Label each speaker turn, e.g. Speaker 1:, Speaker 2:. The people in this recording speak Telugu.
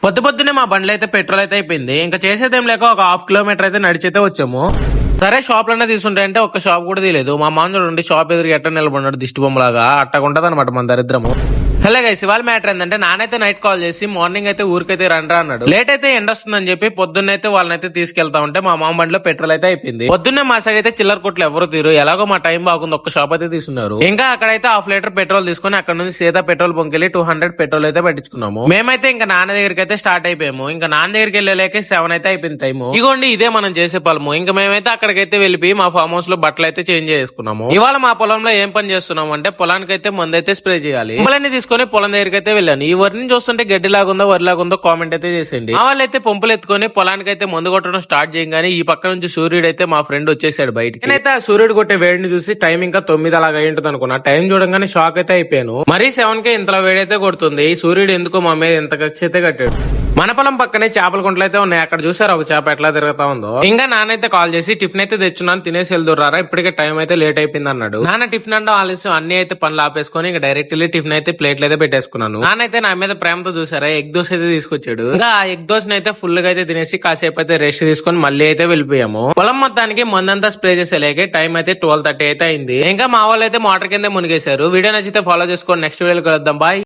Speaker 1: పొద్దునే మా బండ్లు అయితే పెట్రోల్ అయితే అయిపోయింది. ఇంకా చేసేదేం లేక ఒక 1/2 కిలోమీటర్ అయితే నడిచైతే వచ్చాము. సరే షాప్ లోనే తీసుంటాయంటే ఒక్క షాప్ కూడా తీయలేదు. మా మామ చూడండి షాప్ ఎదురు ఎట్ట నిలబడినాడు దిష్టి బొమ్మలాగా. అట్టగుంటది అనమాట మన దరిద్రము. హలో గైస్, ఇవాళ మ్యాటర్ ఏంటంటే నానైతే నైట్ కాల్ చేసి మార్నింగ్ అయితే ఊరికైతే రండ్రా అన్నాడు. లేట్ అయితే ఎండ వస్తుందని చెప్పి పొద్దున్నైతే వాళ్ళనైతే తీసుకెళ్తా ఉంటే మా మామ బండిలో పెట్రోల్ అయితే అయిపోయింది. పొద్దున్నే మా సైడ్ అయితే చిల్లర కొట్లు ఎవరు తీరు, ఎలాగో మా టైం బాగుంది, ఒక్క షాప్ అయితే తీసుకున్నారు. ఇంకా అక్కడైతే 1/2 లీటర్ పెట్రోల్ తీసుకుని అక్కడ నుంచి సీదా పెట్రోల్ బంకెళ్ళి 200 పెట్రోల్ అయితే పెట్టించుకున్నాము. మేమైతే ఇంకా నాన్న దగ్గరికి అయితే స్టార్ట్ అయిపోయాము. ఇంకా నాన్న దగ్గరికి వెళ్ళలేక 7 అయితే అయిపోయింది టైము. ఇగోండి ఇదే మనం చేసే పొలము. ఇంకా మేమైతే అక్కడికైతే వెళ్ళిపోయి మా ఫామ్ హౌస్ లో బట్టలు అయితే చేంజ్ చేసుకున్నాము. ఇవాళ మా పొలంలో ఏం పని చేస్తున్నాం అంటే పొలానికి అయితే మందు అయితే స్ప్రే చేయాలి. తీసుకొని పొలం దగ్గరికి అయితే వెళ్ళాను. ఈ వరిని చూస్తుంటే గడ్డి లాగుందో వరి లాగుందో కామెంట్ అయితే చేసేయండి. మా వాళ్ళు అయితే పంపులు ఎత్తుకొని పొలానికి అయితే మందు కొట్టడం స్టార్ట్ చేయగానే ఈ పక్క నుంచి సూర్యుడు అయితే మా ఫ్రెండ్ వచ్చేసాడు బయటికి. నేనైతే ఆ సూర్యుడు కొట్టే వేడిని చూసి టైం ఇంకా 9 అలాగ అయి ఉంటుంది అనుకున్నా. టైం చూడంగానే షాక్ అయితే అయిపోయాను. మరీ 7 కే ఇంతలా వేడైతే కొడుతుంది. ఈ సూర్యుడు ఎందుకో మా మీద ఇంత కక్ష అయితే కట్టాడు. మన పొలం పక్కనే చేపల గుంటలు అయితే ఉన్నాయి. అక్కడ చూసారు ఒక చేప ఎట్లా తిరుగుతా ఉందో. ఇంకా నాన్నైతే కాల్ చేసి టిఫిన్ అయితే తెచ్చున్నాను, తినేసి వెళ్తుర్రారా, ఇప్పటికే టైం అయితే లేట్ అయిపోయింది అన్నాడు. నాన్న టిఫిన్ అంటే ఆలస్యం అన్ని అయితే పనులు ఆపేసుకొని ఇంకా డైరెక్ట్ వెళ్ళి టిఫిన్ అయితే ప్లేట్లు అయితే పెట్టేసుకున్నాను. నాన్నైతే నా మీద ప్రేమతో చూసారా ఎగ్ దోశ అయితే తీసుకొచ్చాడు. ఇంకా ఆ ఎగ్ దోశని అయితే ఫుల్ గా అయితే తినేసి కాసేపు అయితే రెస్ట్ తీసుకొని మళ్ళీ అయితే వెళ్ళిపోయాము. పొలం మొత్తానికి మందంతా స్ప్రే చేసేలేకే టైం అయితే 12:30 అయితే అయింది. ఇంకా మా వాళ్ళు అయితే మోటార్ కింద మునిగేశారు. వీడియో నచ్చితే ఫాలో చేసుకోండి. నెక్స్ట్ వీడియోకి కలుద్దాం. బాయ్.